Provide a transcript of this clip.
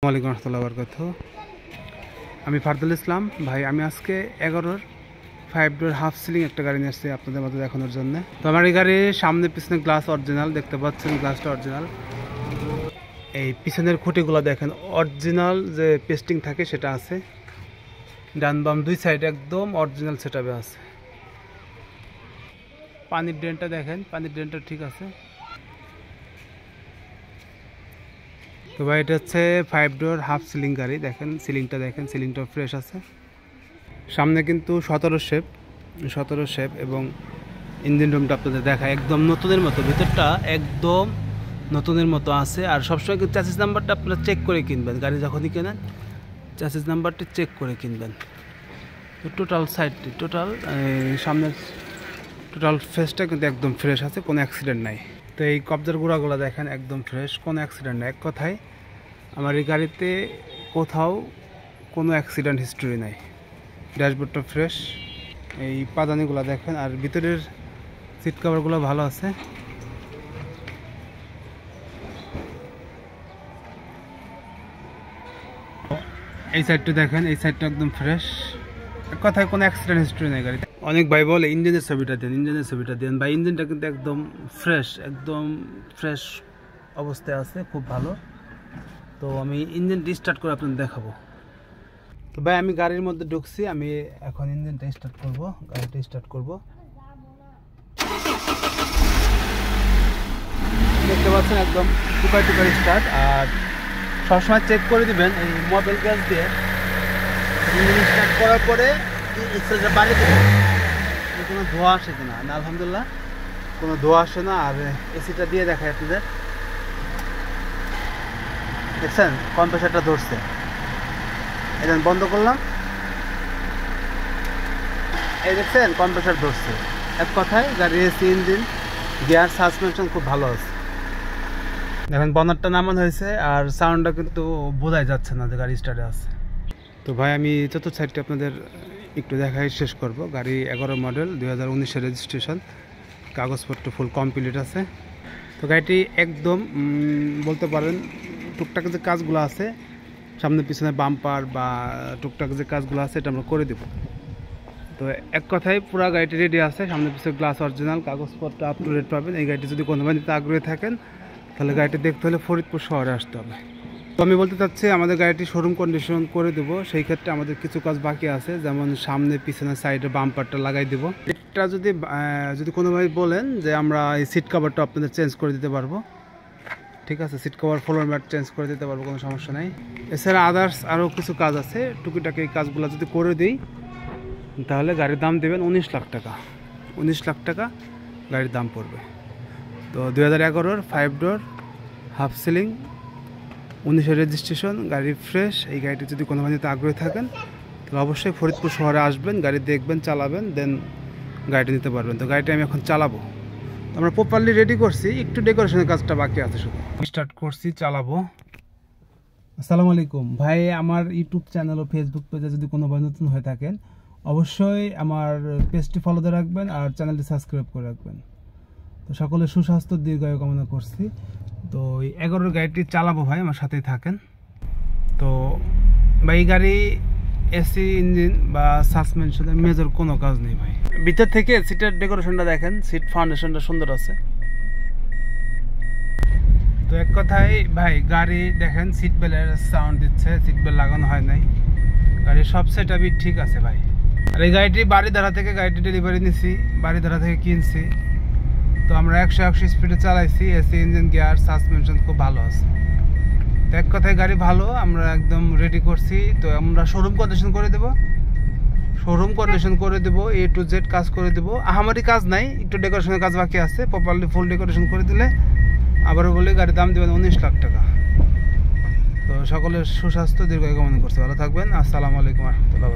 ওয়ালাইকুম আসসালাম বরকাতুহু। আমি ফারদুল ইসলাম ভাই। আমি আজকে 11-র 5 ডোর হাফ সিলিং একটা গাড়ি নিয়ে আসছি আপনাদের মধ্যে দেখানোর জন্য। তো আমার এই গাড়ির সামনে পিছনে গ্লাস অরিজিনাল, দেখতে পাচ্ছেন গ্লাসটা অরিজিনাল। এই পিছনের খুঁটিগুলো দেখেন অরিজিনাল, যে পেস্টিং থাকে সেটা আছে। ডান বাম দুই সাইড একদম অরিজিনাল সেটআপে আছে। পানির ড্রেনটা দেখেন, পানির ড্রেনটা ঠিক আছে। তো ভাই এটা হচ্ছে 5 ডোর হাফ সিলিং গাড়ি। দেখেন সিলিংটা, দেখেন সিলিংটা ফ্রেশ আছে। সামনে কিন্তু 17 শেপ এবং ইঞ্জিন রুমটা আপনাদের দেখায় একদম নতুনের মতো, ভিতরটা একদম নতুনের মতো আছে। আর সবসময় কিন্তু চ্যাসিস নাম্বারটা আপনারা চেক করে কিনবেন, গাড়ি যখনই কেনেন চ্যাসিস নাম্বারটি চেক করে কিনবেন। তো টোটাল সাইডটি, সামনের টোটাল ফেসটা কিন্তু একদম ফ্রেশ আছে, কোনো অ্যাক্সিডেন্ট নাই। তো এই কবজার গুঁড়াগুলো দেখেন একদম ফ্রেশ, কোনো অ্যাক্সিডেন্ট নেই। এক কথায় আমার এই গাড়িতে কোথাও কোনো অ্যাক্সিডেন্ট হিস্ট্রি নাই। ড্যাশবোর্ডটা ফ্রেশ, এই পাদানিগুলো দেখেন, আর ভিতরের সিট কভারগুলো ভালো আছে। এই সাইডটা দেখেন, এই সাইডটা একদম ফ্রেশ, এক কথায় কোনো অ্যাক্সিডেন্ট হিস্ট্রি নেই গাড়িতে। অনেক ভাই বলে ইঞ্জিনের ছবিটা দেন, বা ইঞ্জিনটা কিন্তু একদম ফ্রেশ অবস্থায় আছে, খুব ভালো। তো আমি ইঞ্জিনটা স্টার্ট করে আপনাদের দেখাবো। তো ভাই আমি গাড়ির মধ্যে ঢুকছি, আমি এখন ইঞ্জিনটা স্টার্ট করব, গাড়িটা স্টার্ট করব। দেখতে পাচ্ছেন একদম টুকাই স্টার্ট। আর সবসময় চেক করে দিবেন এই মোবাইল গ্যাস দিয়ে। ইঞ্জিন স্টার্ট করার পরে এক্সেলটা বাড়িয়ে দেবেন, কোনো ধোঁয়া আসে কিনা। না, আলহামদুলিল্লাহ কোনো ধোঁয়া আসে না। আর এসিটা দিয়ে দেখায় আপনাদের, দেখছেন কম্প্রেসারটা ধরছে। এটা বন্ধ করলাম, এই দেখছেন কম্প্রেসার ধরছে। এক কথায় গাড়ির এসি, ইঞ্জিন, গিয়ার, সাসপেনশন খুব ভালো আছে। দেখেন বনারটা নামানো হয়েছে, আর সাউন্ডটা কিন্তু বোঝাই যাচ্ছে না যে গাড়ি স্টার্টে আছে। তো ভাই আমি চতুর্থ সাইডটি আপনাদের একটু দেখাই শেষ করব। গাড়ি 11 মডেল, 2019-এর রেজিস্ট্রেশন, কাগজপত্র ফুল কমপ্লিট আছে। তো গাড়িটি একদম বলতে পারেন টুকটাক যে কাজগুলো আছে, সামনে পিছনে বাম্পার বা টুকটাক যে কাজগুলো আছে এটা আমরা করে দেব। তো এক কথায় পুরো গাড়িটি রেডি আছে, সামনে পিছনে গ্লাস অরিজিনাল, কাগজপত্র আপ টু ডেট পাবেন। এই গাড়িটি যদি কোনো বাড়িতে আগ্রহী থাকেন তাহলে গাড়িটি দেখতে হলে ফরিদপুর শহরে আসতে হবে। তো আমি বলতে চাচ্ছি আমাদের গাড়িটি শোরুম কন্ডিশন করে দেবো। সেই ক্ষেত্রে আমাদের কিছু কাজ বাকি আছে, যেমন সামনে পিছনে সাইডে বাম্পারটা লাগাই দেব। এটা যদি কোনো ভাই বলেন যে আমরা এই সিট কভারটা আপনাদের চেঞ্জ করে দিতে পারবো, ঠিক আছে, seat cover floor mat change করে দিতে পারবো, কোনো সমস্যা নাই। এছাড়া আদার্স আরও কিছু কাজ আছে, টুকিটাকি এই কাজগুলো যদি করে দিই তাহলে গাড়ির দাম দেবেন 19 লাখ টাকা। 19 লাখ টাকা গাড়ির দাম পড়বে। তো 2011-র 5 ডোর হাফ সিলিং, 19-এর রেজিস্ট্রেশন, গাড়ি ফ্রেশ। এই গাড়িটি যদি কোনো বাড়িতে আগ্রহী থাকেন তাহলে অবশ্যই ফরিদপুর শহরে আসবেন, গাড়ি দেখবেন, চালাবেন, দেন গাড়িটি নিতে পারবেন। তো গাড়িটি আমি এখন চালাবো। আমরা প্রপারলি রেডি করছি, একটু ডেকোরেশনের কাজটা বাকি আছে, শুধু স্টার্ট করছি, চালাবো। আসসালামু আলাইকুম ভাই। আমার ইউটিউব চ্যানেল ও ফেসবুক পেজে যদি কোনো ভাই নতুন হয়ে থাকেন অবশ্যই আমার পেজটি ফলো দিয়ে রাখবেন আর চ্যানেলটি সাবস্ক্রাইব করে রাখবেন। তো সকলের সুস্বাস্থ্য দীর্ঘায়ু কামনা করছি। তো এই 11-র গাড়িটি চালাবো ভাই, আমার সাথেই থাকেন। তো ভাই এই গাড়ি এসি, ইঞ্জিন বা সাসপেনশনের মেজর কোনো কাজ নেই ভাই। ভিতর থেকে সিটের ডেকোরেশনটা দেখেন, সিট ফাউন্ডেশনটা সুন্দর আছে। তো এক কথায় ভাই গাড়ি দেখেন সিট বেল্টের সাউন্ড দিচ্ছে, সিট বেল্ট লাগানো হয় নাই, গাড়ির সব সেটআপই ঠিক আছে ভাই। আর এই গাড়িটি বাড়িধারা থেকে গাড়িটি ডেলিভারি নিছি, বাড়িধারা থেকে কিনছি। তো আমরা 100 স্পিডে চালাইছি, এসি, ইঞ্জিন, গিয়ার, সাসপেনশন খুব ভালো আছে। তো এক কথায় গাড়ি ভালো, আমরা একদম রেডি করছি। তো আমরা শোরুম কন্ডিশন করে দেবো, A to Z কাজ করে দেবো। আমারই কাজ নাই, একটু ডেকোরেশনের কাজ বাকি আছে। প্রপারলি ফুল ডেকোরেশন করে দিলে আবারও বলে গাড়ির দাম দেবেন 19 লাখ টাকা। তো সকলের সুস্বাস্থ্য দীর্ঘায়ু কামনা করছি, ভালো থাকবেন। আসসালামু আলাইকুম রহমতুল্লাহ।